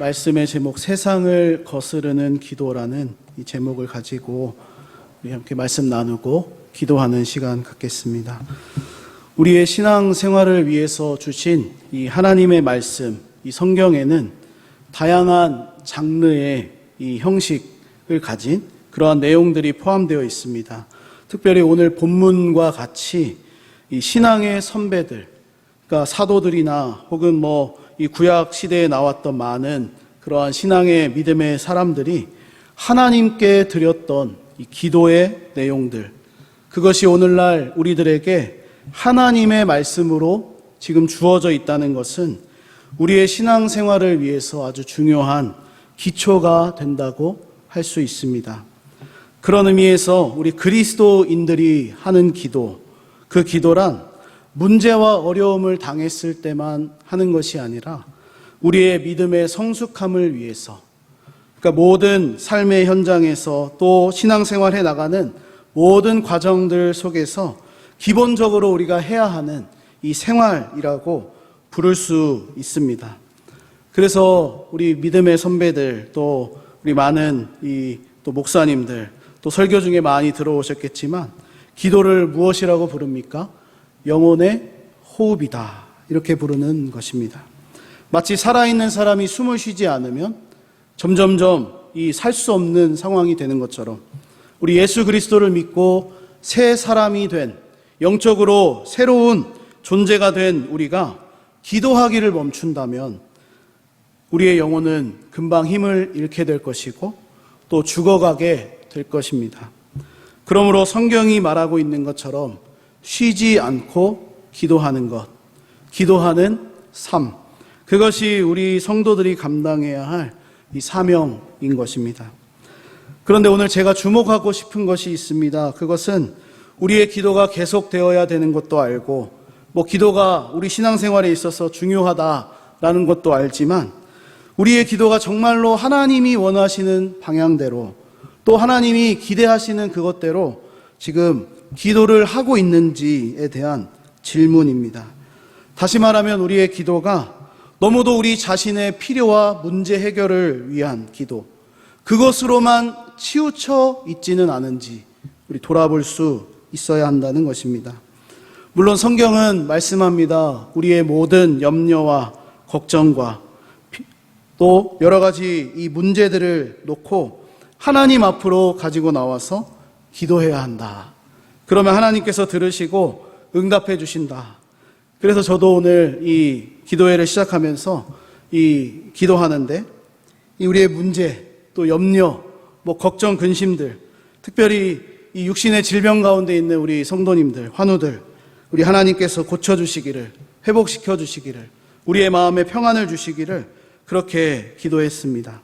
말씀의 제목 세상을 거스르는 기도라는 이 제목을 가지고 우리 함께 말씀 나누고 기도하는 시간 갖겠습니다. 우리의 신앙 생활을 위해서 주신 이 하나님의 말씀, 이 성경에는 다양한 장르의 이 형식을 가진 그러한 내용들이 포함되어 있습니다. 특별히 오늘 본문과 같이 이 신앙의 선배들, 그러니까 사도들이나 혹은 이 구약 시대에 나왔던 많은 그러한 신앙의 믿음의 사람들이 하나님께 드렸던 이 기도의 내용들, 그것이 오늘날 우리들에게 하나님의 말씀으로 지금 주어져 있다는 것은 우리의 신앙생활을 위해서 아주 중요한 기초가 된다고 할 수 있습니다. 그런 의미에서 우리 그리스도인들이 하는 기도, 그 기도란 문제와 어려움을 당했을 때만 하는 것이 아니라 우리의 믿음의 성숙함을 위해서, 그러니까 모든 삶의 현장에서 또 신앙생활해 나가는 모든 과정들 속에서 기본적으로 우리가 해야 하는 이 생활이라고 부를 수 있습니다. 그래서 우리 믿음의 선배들, 또 우리 많은 또 목사님들, 또 설교 중에 많이 들어오셨겠지만 기도를 무엇이라고 부릅니까? 영혼의 호흡이다, 이렇게 부르는 것입니다. 마치 살아있는 사람이 숨을 쉬지 않으면 점점점 이 살 수 없는 상황이 되는 것처럼 우리 예수 그리스도를 믿고 새 사람이 된, 영적으로 새로운 존재가 된 우리가 기도하기를 멈춘다면 우리의 영혼은 금방 힘을 잃게 될 것이고 또 죽어가게 될 것입니다. 그러므로 성경이 말하고 있는 것처럼 쉬지 않고 기도하는 것, 기도하는 삶, 그것이 우리 성도들이 감당해야 할 이 사명인 것입니다. 그런데 오늘 제가 주목하고 싶은 것이 있습니다. 그것은 우리의 기도가 계속되어야 되는 것도 알고, 기도가 우리 신앙생활에 있어서 중요하다라는 것도 알지만, 우리의 기도가 정말로 하나님이 원하시는 방향대로, 또 하나님이 기대하시는 그것대로 지금 기도를 하고 있는지에 대한 질문입니다. 다시 말하면 우리의 기도가 너무도 우리 자신의 필요와 문제 해결을 위한 기도, 그것으로만 치우쳐 있지는 않은지 우리 돌아볼 수 있어야 한다는 것입니다. 물론 성경은 말씀합니다. 우리의 모든 염려와 걱정과 또 여러 가지 이 문제들을 놓고 하나님 앞으로 가지고 나와서 기도해야 한다. 그러면 하나님께서 들으시고 응답해 주신다. 그래서 저도 오늘 이 기도회를 시작하면서 기도하는데 우리의 문제, 또 염려, 걱정, 근심들, 특별히 이 육신의 질병 가운데 있는 우리 성도님들, 환우들, 우리 하나님께서 고쳐주시기를, 회복시켜 주시기를, 우리의 마음에 평안을 주시기를 그렇게 기도했습니다.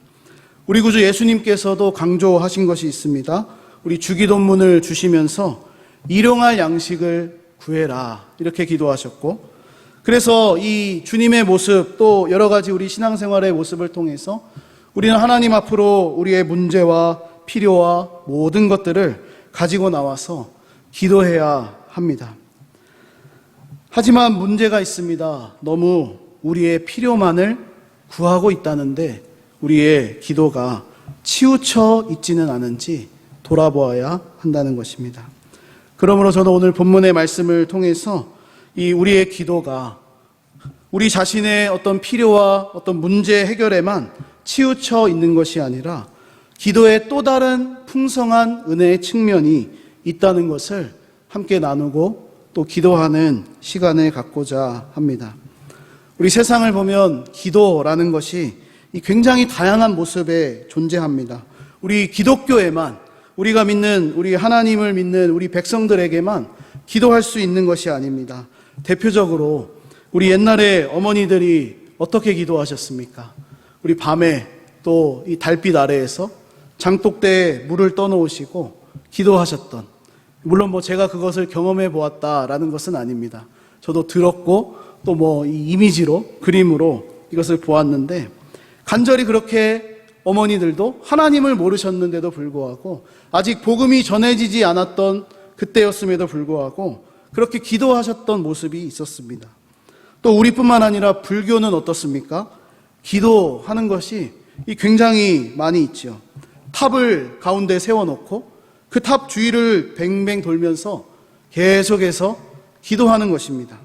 우리 구주 예수님께서도 강조하신 것이 있습니다. 우리 주기도문을 주시면서 일용할 양식을 구해라, 이렇게 기도하셨고, 그래서 이 주님의 모습, 또 여러 가지 우리 신앙생활의 모습을 통해서 우리는 하나님 앞으로 우리의 문제와 필요와 모든 것들을 가지고 나와서 기도해야 합니다. 하지만 문제가 있습니다. 너무 우리의 필요만을 구하고 있다는데 우리의 기도가 치우쳐 있지는 않은지 돌아보아야 한다는 것입니다. 그러므로 저는 오늘 본문의 말씀을 통해서 이 우리의 기도가 우리 자신의 어떤 필요와 어떤 문제 해결에만 치우쳐 있는 것이 아니라 기도의 또 다른 풍성한 은혜의 측면이 있다는 것을 함께 나누고 또 기도하는 시간을 갖고자 합니다. 우리 세상을 보면 기도라는 것이 굉장히 다양한 모습에 존재합니다. 우리 기독교에만, 우리가 믿는, 우리 하나님을 믿는 우리 백성들에게만 기도할 수 있는 것이 아닙니다. 대표적으로 우리 옛날에 어머니들이 어떻게 기도하셨습니까? 우리 밤에 또 이 달빛 아래에서 장독대에 물을 떠놓으시고 기도하셨던, 물론 제가 그것을 경험해 보았다라는 것은 아닙니다. 저도 들었고 또 이 이미지로, 그림으로 이것을 보았는데, 간절히 그렇게 어머니들도 하나님을 모르셨는데도 불구하고, 아직 복음이 전해지지 않았던 그때였음에도 불구하고 그렇게 기도하셨던 모습이 있었습니다. 또 우리뿐만 아니라 불교는 어떻습니까? 기도하는 것이 굉장히 많이 있죠. 탑을 가운데 세워놓고 그 탑 주위를 뱅뱅 돌면서 계속해서 기도하는 것입니다.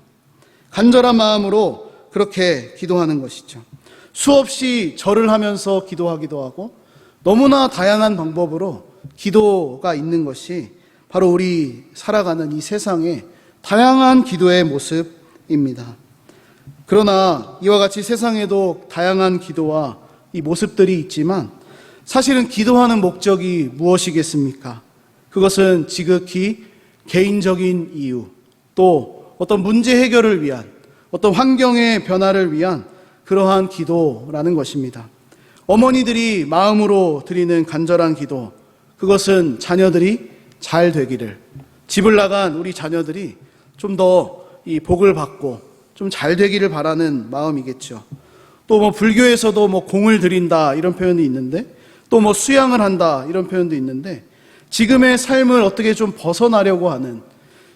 간절한 마음으로 그렇게 기도하는 것이죠. 수없이 절을 하면서 기도하기도 하고 너무나 다양한 방법으로 기도가 있는 것이 바로 우리 살아가는 이 세상의 다양한 기도의 모습입니다. 그러나 이와 같이 세상에도 다양한 기도와 이 모습들이 있지만 사실은 기도하는 목적이 무엇이겠습니까? 그것은 지극히 개인적인 이유, 또 어떤 문제 해결을 위한, 어떤 환경의 변화를 위한 그러한 기도라는 것입니다. 어머니들이 마음으로 드리는 간절한 기도, 그것은 자녀들이 잘 되기를, 집을 나간 우리 자녀들이 좀 더 이 복을 받고 좀 잘 되기를 바라는 마음이겠죠. 또 불교에서도 공을 드린다 이런 표현이 있는데, 또 수양을 한다 이런 표현도 있는데, 지금의 삶을 어떻게 좀 벗어나려고 하는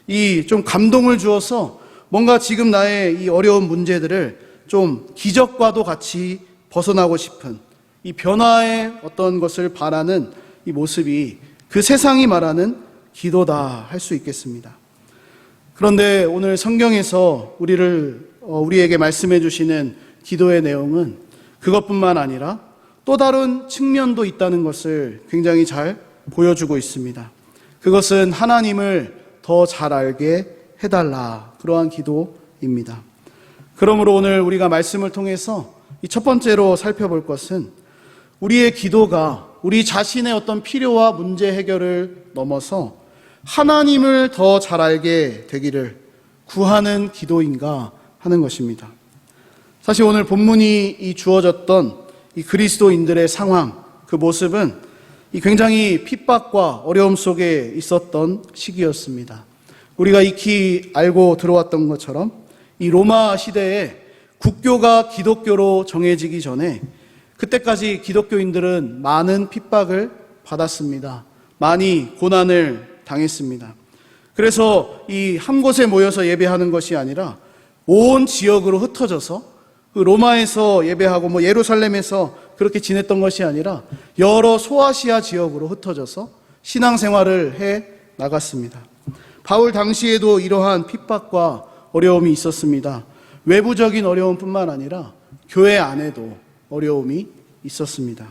이 좀 감동을 주어서 뭔가 지금 나의 이 어려운 문제들을 좀 기적과도 같이 벗어나고 싶은 이 변화의 어떤 것을 바라는 이 모습이 그 세상이 말하는 기도다 할 수 있겠습니다. 그런데 오늘 성경에서 우리에게 말씀해 주시는 기도의 내용은 그것뿐만 아니라 또 다른 측면도 있다는 것을 굉장히 잘 보여주고 있습니다. 그것은 하나님을 더 잘 알게 해달라, 그러한 기도입니다. 그러므로 오늘 우리가 말씀을 통해서 이 첫 번째로 살펴볼 것은 우리의 기도가 우리 자신의 어떤 필요와 문제 해결을 넘어서 하나님을 더 잘 알게 되기를 구하는 기도인가 하는 것입니다. 사실 오늘 본문이 이 주어졌던 이 그리스도인들의 상황, 그 모습은 이 굉장히 핍박과 어려움 속에 있었던 시기였습니다. 우리가 익히 알고 들어왔던 것처럼 이 로마 시대에 국교가 기독교로 정해지기 전에 그때까지 기독교인들은 많은 핍박을 받았습니다. 많이 고난을 당했습니다. 그래서 이 한 곳에 모여서 예배하는 것이 아니라 온 지역으로 흩어져서 로마에서 예배하고 예루살렘에서 그렇게 지냈던 것이 아니라 여러 소아시아 지역으로 흩어져서 신앙생활을 해 나갔습니다. 바울 당시에도 이러한 핍박과 어려움이 있었습니다. 외부적인 어려움뿐만 아니라 교회 안에도 어려움이 있었습니다.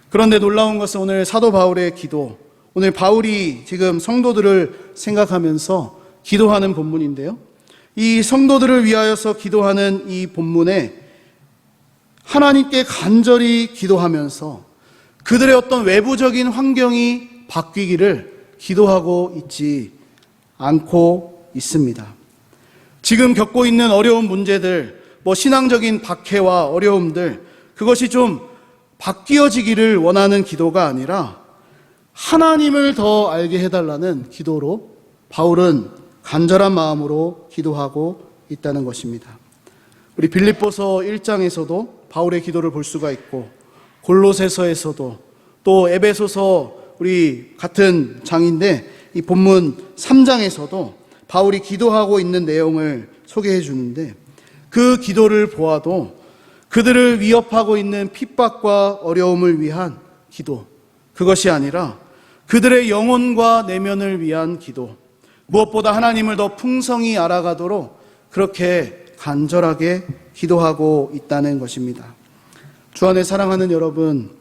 그런데 놀라운 것은 오늘 사도 바울의 기도, 오늘 바울이 지금 성도들을 생각하면서 기도하는 본문인데요. 이 성도들을 위하여서 기도하는 이 본문에 하나님께 간절히 기도하면서 그들의 어떤 외부적인 환경이 바뀌기를 기도하고 있지 않고 있습니다. 지금 겪고 있는 어려운 문제들, 신앙적인 박해와 어려움들, 그것이 좀 바뀌어지기를 원하는 기도가 아니라 하나님을 더 알게 해달라는 기도로 바울은 간절한 마음으로 기도하고 있다는 것입니다. 우리 빌립보서 1장에서도 바울의 기도를 볼 수가 있고, 골로새서에서도, 또 에베소서 우리 같은 장인데 이 본문 3장에서도 바울이 기도하고 있는 내용을 소개해 주는데, 그 기도를 보아도 그들을 위협하고 있는 핍박과 어려움을 위한 기도, 그것이 아니라 그들의 영혼과 내면을 위한 기도, 무엇보다 하나님을 더 풍성히 알아가도록 그렇게 간절하게 기도하고 있다는 것입니다. 주 안에 사랑하는 여러분,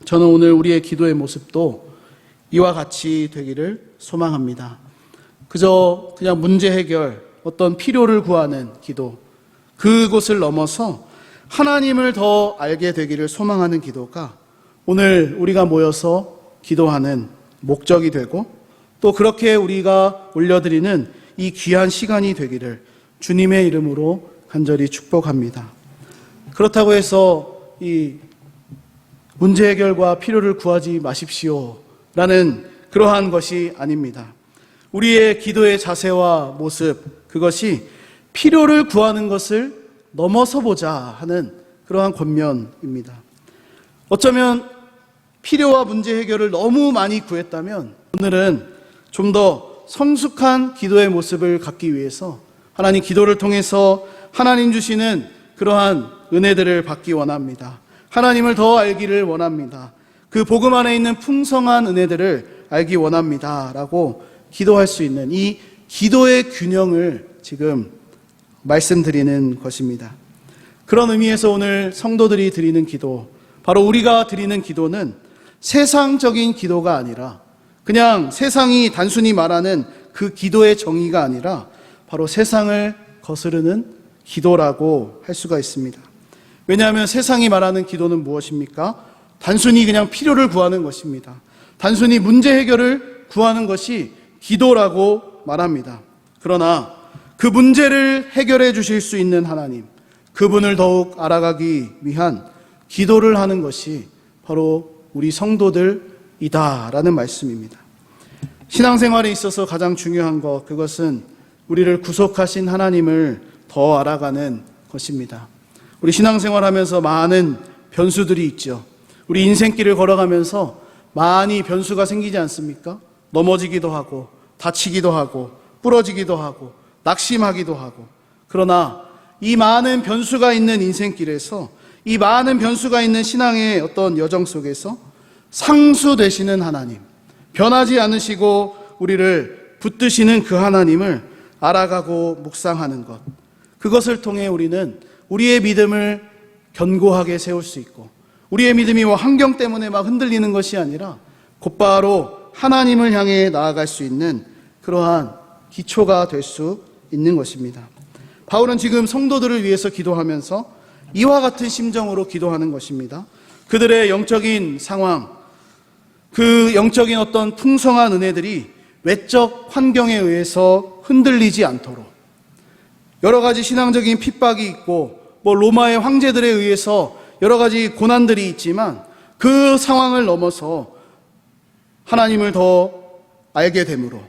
저는 오늘 우리의 기도의 모습도 이와 같이 되기를 소망합니다. 그냥 문제 해결, 어떤 필요를 구하는 기도, 그곳을 넘어서 하나님을 더 알게 되기를 소망하는 기도가 오늘 우리가 모여서 기도하는 목적이 되고, 또 그렇게 우리가 올려드리는 이 귀한 시간이 되기를 주님의 이름으로 간절히 축복합니다. 그렇다고 해서 이 문제 해결과 필요를 구하지 마십시오 라는 그러한 것이 아닙니다. 우리의 기도의 자세와 모습, 그것이 필요를 구하는 것을 넘어서 보자 하는 그러한 권면입니다. 어쩌면 필요와 문제 해결을 너무 많이 구했다면 오늘은 좀 더 성숙한 기도의 모습을 갖기 위해서 하나님 기도를 통해서 하나님 주시는 그러한 은혜들을 받기 원합니다. 하나님을 더 알기를 원합니다. 그 복음 안에 있는 풍성한 은혜들을 알기 원합니다. 라고 기도할 수 있는 이 기도의 균형을 지금 말씀드리는 것입니다. 그런 의미에서 오늘 성도들이 드리는 기도, 바로 우리가 드리는 기도는 세상적인 기도가 아니라 그냥 세상이 단순히 말하는 그 기도의 정의가 아니라 바로 세상을 거스르는 기도라고 할 수가 있습니다. 왜냐하면 세상이 말하는 기도는 무엇입니까? 단순히 그냥 필요를 구하는 것입니다. 단순히 문제 해결을 구하는 것이 기도라고 말합니다. 그러나 그 문제를 해결해 주실 수 있는 하나님, 그분을 더욱 알아가기 위한 기도를 하는 것이 바로 우리 성도들이다라는 말씀입니다. 신앙생활에 있어서 가장 중요한 것, 그것은 우리를 구속하신 하나님을 더 알아가는 것입니다. 우리 신앙생활하면서 많은 변수들이 있죠. 우리 인생길을 걸어가면서 많이 변수가 생기지 않습니까? 넘어지기도 하고 다치기도 하고 부러지기도 하고 낙심하기도 하고. 그러나 이 많은 변수가 있는 인생길에서, 이 많은 변수가 있는 신앙의 어떤 여정 속에서 상수 되시는 하나님, 변하지 않으시고 우리를 붙드시는 그 하나님을 알아가고 묵상하는 것, 그것을 통해 우리는 우리의 믿음을 견고하게 세울 수 있고, 우리의 믿음이 환경 때문에 막 흔들리는 것이 아니라 곧바로 하나님을 향해 나아갈 수 있는 그러한 기초가 될 수 있는 것입니다. 바울은 지금 성도들을 위해서 기도하면서 이와 같은 심정으로 기도하는 것입니다. 그들의 영적인 상황, 그 영적인 어떤 풍성한 은혜들이 외적 환경에 의해서 흔들리지 않도록, 여러 가지 신앙적인 핍박이 있고 로마의 황제들에 의해서 여러 가지 고난들이 있지만 그 상황을 넘어서 하나님을 더 알게 되므로,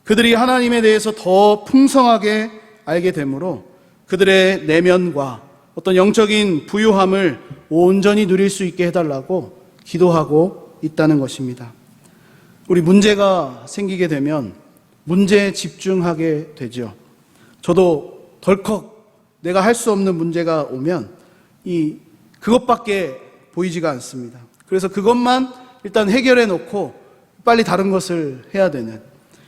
그들이 하나님에 대해서 더 풍성하게 알게 되므로 그들의 내면과 어떤 영적인 부유함을 온전히 누릴 수 있게 해달라고 기도하고 있다는 것입니다. 우리 문제가 생기게 되면 문제에 집중하게 되죠. 저도 덜컥 내가 할 수 없는 문제가 오면 그것밖에 보이지가 않습니다. 그래서 그것만 일단 해결해 놓고 빨리 다른 것을 해야 되는,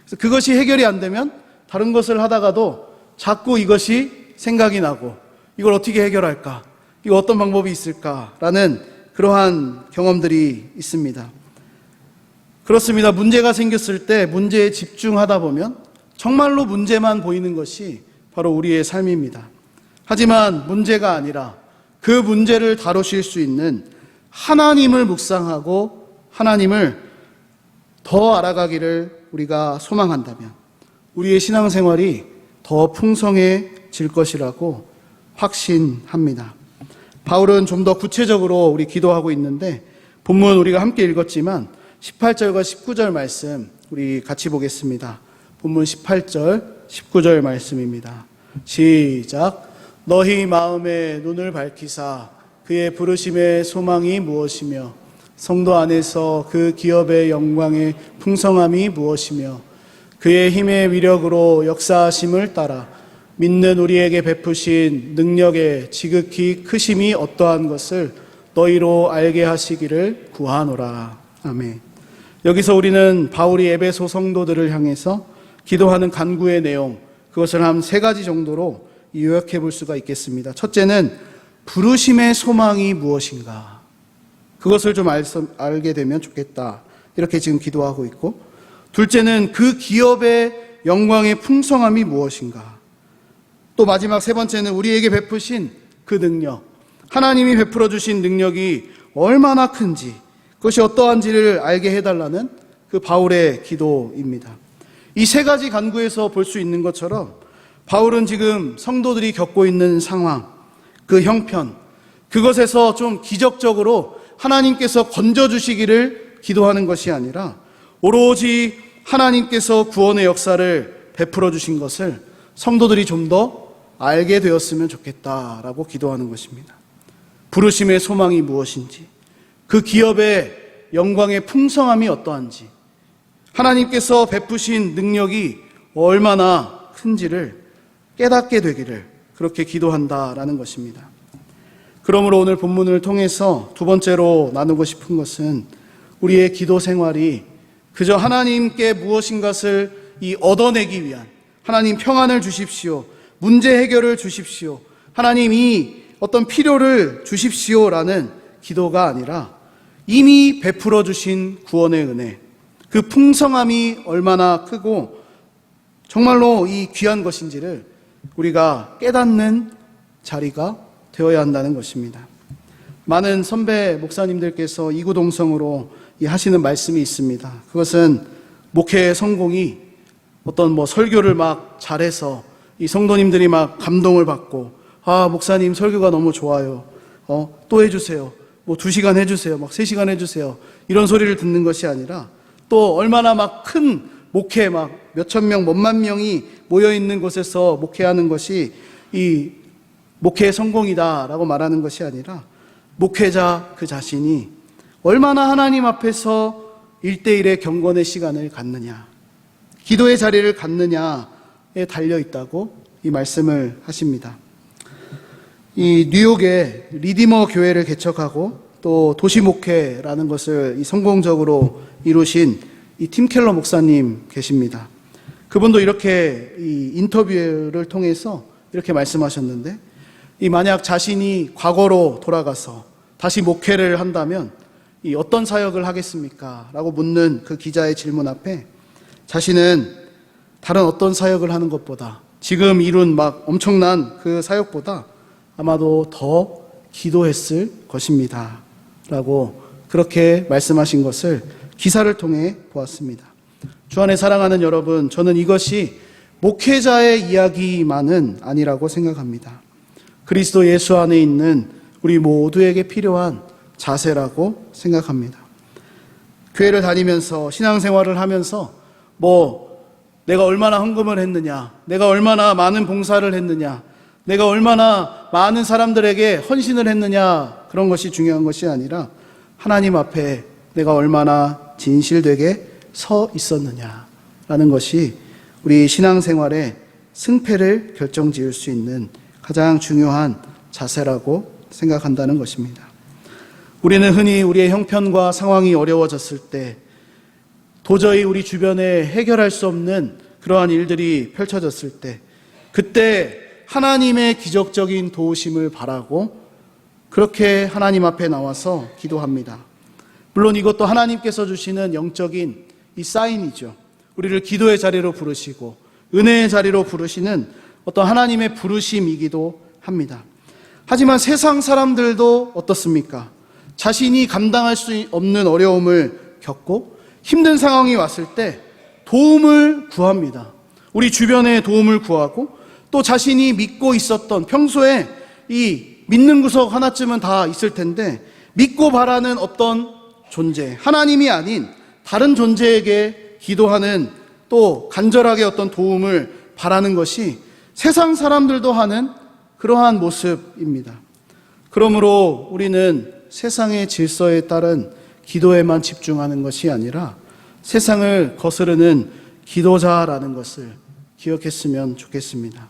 그래서 그것이 해결이 안 되면 다른 것을 하다가도 자꾸 이것이 생각이 나고 이걸 어떻게 해결할까? 이거 어떤 방법이 있을까라는 그러한 경험들이 있습니다. 그렇습니다. 문제가 생겼을 때 문제에 집중하다 보면 정말로 문제만 보이는 것이 바로 우리의 삶입니다. 하지만 문제가 아니라 그 문제를 다루실 수 있는 하나님을 묵상하고 하나님을 더 알아가기를 우리가 소망한다면 우리의 신앙생활이 더 풍성해질 것이라고 확신합니다. 바울은 좀 더 구체적으로 우리 기도하고 있는데, 본문 우리가 함께 읽었지만 18절과 19절 말씀 우리 같이 보겠습니다. 본문 18절, 19절 말씀입니다. 시작. 너희 마음에 눈을 밝히사 그의 부르심의 소망이 무엇이며 성도 안에서 그 기업의 영광의 풍성함이 무엇이며 그의 힘의 위력으로 역사하심을 따라 믿는 우리에게 베푸신 능력의 지극히 크심이 어떠한 것을 너희로 알게 하시기를 구하노라. 아멘. 여기서 우리는 바울이 에베소 성도들을 향해서 기도하는 간구의 내용, 그것을 한 3가지 정도로 요약해 볼 수가 있겠습니다. 첫째는 부르심의 소망이 무엇인가, 그것을 좀 알게 되면 좋겠다, 이렇게 지금 기도하고 있고, 둘째는 그 기업의 영광의 풍성함이 무엇인가, 또 마지막 3번째는 우리에게 베푸신 그 능력, 하나님이 베풀어 주신 능력이 얼마나 큰지, 그것이 어떠한지를 알게 해달라는 그 바울의 기도입니다. 이 3가지 간구에서 볼 수 있는 것처럼 바울은 지금 성도들이 겪고 있는 상황, 그 형편, 그것에서 좀 기적적으로 하나님께서 건져주시기를 기도하는 것이 아니라 오로지 하나님께서 구원의 역사를 베풀어 주신 것을 성도들이 좀 더 알게 되었으면 좋겠다라고 기도하는 것입니다. 부르심의 소망이 무엇인지, 그 기업의 영광의 풍성함이 어떠한지, 하나님께서 베푸신 능력이 얼마나 큰지를 깨닫게 되기를 그렇게 기도한다라는 것입니다. 그러므로 오늘 본문을 통해서 두 번째로 나누고 싶은 것은 우리의 기도 생활이 그저 하나님께 무엇인가를 얻어내기 위한, 하나님 평안을 주십시오, 문제 해결을 주십시오, 하나님 이 어떤 필요를 주십시오라는 기도가 아니라 이미 베풀어 주신 구원의 은혜, 그 풍성함이 얼마나 크고 정말로 이 귀한 것인지를 우리가 깨닫는 자리가 되어야 한다는 것입니다. 많은 선배 목사님들께서 이구동성으로 하시는 말씀이 있습니다. 그것은 목회의 성공이 어떤 설교를 막 잘해서 이 성도님들이 막 감동을 받고, 목사님 설교가 너무 좋아요, 또 해주세요, 2시간 해주세요, 3시간 해주세요, 이런 소리를 듣는 것이 아니라, 또 얼마나 막 큰 목회, 막 몇천 명, 몇만 명이 모여있는 곳에서 목회하는 것이 이 목회의 성공이다라고 말하는 것이 아니라, 목회자 그 자신이 얼마나 하나님 앞에서 1대1의 경건의 시간을 갖느냐, 기도의 자리를 갖느냐에 달려있다고 이 말씀을 하십니다. 이 뉴욕에 리디머 교회를 개척하고 또 도시목회라는 것을 성공적으로 이루신 이 팀 켈러 목사님 계십니다. 그분도 이렇게 이 인터뷰를 통해서 이렇게 말씀하셨는데, 만약 자신이 과거로 돌아가서 다시 목회를 한다면 어떤 사역을 하겠습니까? 라고 묻는 그 기자의 질문 앞에 자신은 다른 어떤 사역을 하는 것보다, 지금 이룬 막 엄청난 그 사역보다 아마도 더 기도했을 것입니다 라고 그렇게 말씀하신 것을 기사를 통해 보았습니다. 주 안에 사랑하는 여러분, 저는 이것이 목회자의 이야기만은 아니라고 생각합니다. 그리스도 예수 안에 있는 우리 모두에게 필요한 자세라고 생각합니다. 교회를 다니면서 신앙생활을 하면서 내가 얼마나 헌금을 했느냐, 내가 얼마나 많은 봉사를 했느냐, 내가 얼마나 많은 사람들에게 헌신을 했느냐, 그런 것이 중요한 것이 아니라 하나님 앞에 내가 얼마나 진실되게 서 있었느냐라는 것이 우리 신앙생활의 승패를 결정지을 수 있는 가장 중요한 자세라고 생각한다는 것입니다. 우리는 흔히 우리의 형편과 상황이 어려워졌을 때, 도저히 우리 주변에 해결할 수 없는 그러한 일들이 펼쳐졌을 때, 그때 하나님의 기적적인 도우심을 바라고 그렇게 하나님 앞에 나와서 기도합니다. 물론 이것도 하나님께서 주시는 영적인 이 사인이죠. 우리를 기도의 자리로 부르시고 은혜의 자리로 부르시는 어떤 하나님의 부르심이기도 합니다. 하지만 세상 사람들도 어떻습니까? 자신이 감당할 수 없는 어려움을 겪고 힘든 상황이 왔을 때 도움을 구합니다. 우리 주변에 도움을 구하고, 또 자신이 믿고 있었던, 평소에 이 믿는 구석 하나쯤은 다 있을 텐데 믿고 바라는 어떤 존재, 하나님이 아닌 다른 존재에게 기도하는, 또 간절하게 어떤 도움을 바라는 것이 세상 사람들도 하는 그러한 모습입니다. 그러므로 우리는 세상의 질서에 따른 기도에만 집중하는 것이 아니라 세상을 거스르는 기도자라는 것을 기억했으면 좋겠습니다.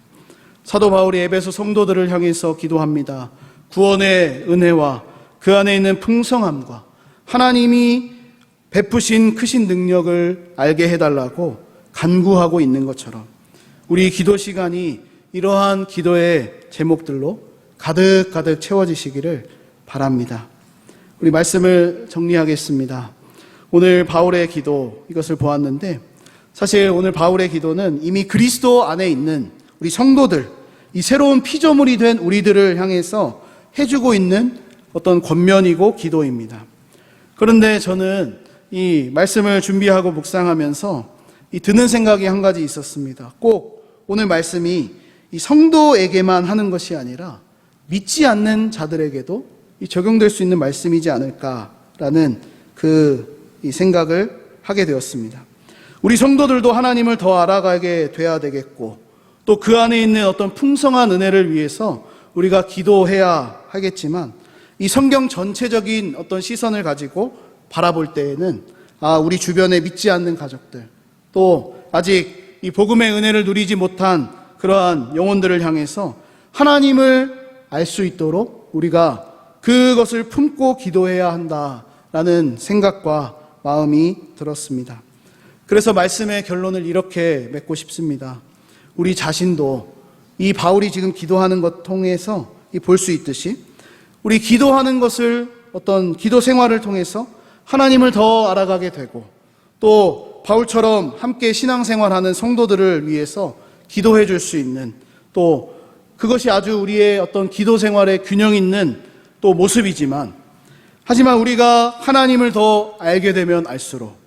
사도 바울이 에베소 성도들을 향해서 기도합니다. 구원의 은혜와 그 안에 있는 풍성함과 하나님이 베푸신 크신 능력을 알게 해달라고 간구하고 있는 것처럼 우리 기도 시간이 이러한 기도의 제목들로 가득가득 채워지시기를 바랍니다. 우리 말씀을 정리하겠습니다. 오늘 바울의 기도, 이것을 보았는데, 사실 오늘 바울의 기도는 이미 그리스도 안에 있는 우리 성도들, 이 새로운 피조물이 된 우리들을 향해서 해주고 있는 어떤 권면이고 기도입니다. 그런데 저는 이 말씀을 준비하고 묵상하면서 드는 생각이 한 가지 있었습니다. 꼭 오늘 말씀이 이 성도에게만 하는 것이 아니라 믿지 않는 자들에게도 적용될 수 있는 말씀이지 않을까라는 이 생각을 하게 되었습니다. 우리 성도들도 하나님을 더 알아가게 돼야 되겠고, 또 그 안에 있는 어떤 풍성한 은혜를 위해서 우리가 기도해야 하겠지만, 이 성경 전체적인 어떤 시선을 가지고 바라볼 때에는 우리 주변에 믿지 않는 가족들, 또 아직 이 복음의 은혜를 누리지 못한 그러한 영혼들을 향해서 하나님을 알 수 있도록 우리가 그것을 품고 기도해야 한다라는 생각과 마음이 들었습니다. 그래서 말씀의 결론을 이렇게 맺고 싶습니다. 우리 자신도 이 바울이 지금 기도하는 것 통해서 볼 수 있듯이 우리 기도하는 것을 어떤 기도 생활을 통해서 하나님을 더 알아가게 되고 또 바울처럼 함께 신앙생활하는 성도들을 위해서 기도해 줄 수 있는 또 그것이 아주 우리의 어떤 기도 생활의 균형 있는 또 모습이지만 하지만 우리가 하나님을 더 알게 되면 알수록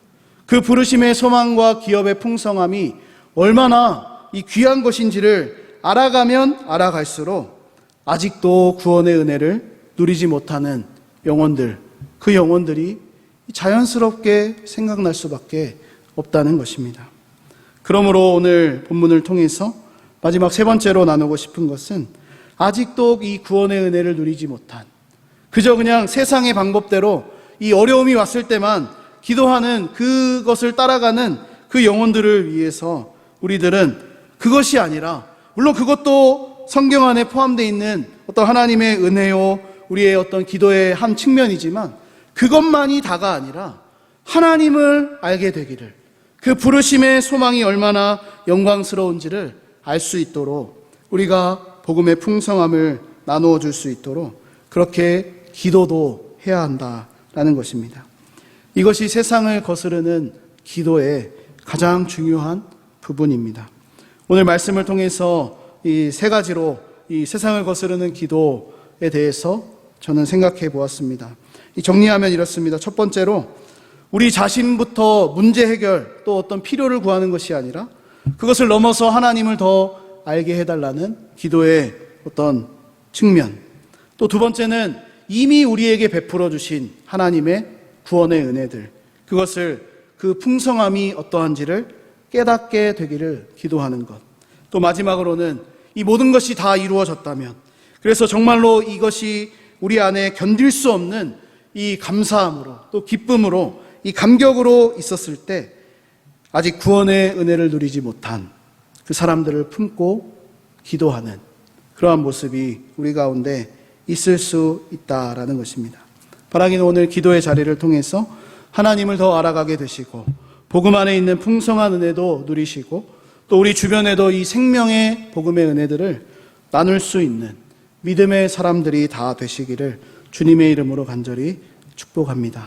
그 부르심의 소망과 기업의 풍성함이 얼마나 이 귀한 것인지를 알아가면 알아갈수록 아직도 구원의 은혜를 누리지 못하는 영혼들, 그 영혼들이 자연스럽게 생각날 수밖에 없다는 것입니다. 그러므로 오늘 본문을 통해서 마지막 세 번째로 나누고 싶은 것은 아직도 이 구원의 은혜를 누리지 못한 그저 그냥 세상의 방법대로 이 어려움이 왔을 때만 기도하는 그것을 따라가는 그 영혼들을 위해서 우리들은 그것이 아니라 물론 그것도 성경 안에 포함되어 있는 어떤 하나님의 은혜요 우리의 어떤 기도의 한 측면이지만 그것만이 다가 아니라 하나님을 알게 되기를 그 부르심의 소망이 얼마나 영광스러운지를 알 수 있도록 우리가 복음의 풍성함을 나누어 줄 수 있도록 그렇게 기도도 해야 한다라는 것입니다. 이것이 세상을 거스르는 기도의 가장 중요한 부분입니다. 오늘 말씀을 통해서 이 세 가지로 이 세상을 거스르는 기도에 대해서 저는 생각해 보았습니다. 정리하면 이렇습니다. 첫 번째로 우리 자신부터 문제 해결 또 어떤 필요를 구하는 것이 아니라 그것을 넘어서 하나님을 더 알게 해달라는 기도의 어떤 측면. 또 두 번째는 이미 우리에게 베풀어 주신 하나님의 구원의 은혜들. 그것을 그 풍성함이 어떠한지를 깨닫게 되기를 기도하는 것. 또 마지막으로는 이 모든 것이 다 이루어졌다면 그래서 정말로 이것이 우리 안에 견딜 수 없는 이 감사함으로 또 기쁨으로 이 감격으로 있었을 때 아직 구원의 은혜를 누리지 못한 그 사람들을 품고 기도하는 그러한 모습이 우리 가운데 있을 수 있다라는 것입니다. 바라기는 오늘 기도의 자리를 통해서 하나님을 더 알아가게 되시고 복음 안에 있는 풍성한 은혜도 누리시고 또 우리 주변에도 이 생명의 복음의 은혜들을 나눌 수 있는 믿음의 사람들이 다 되시기를 주님의 이름으로 간절히 축복합니다.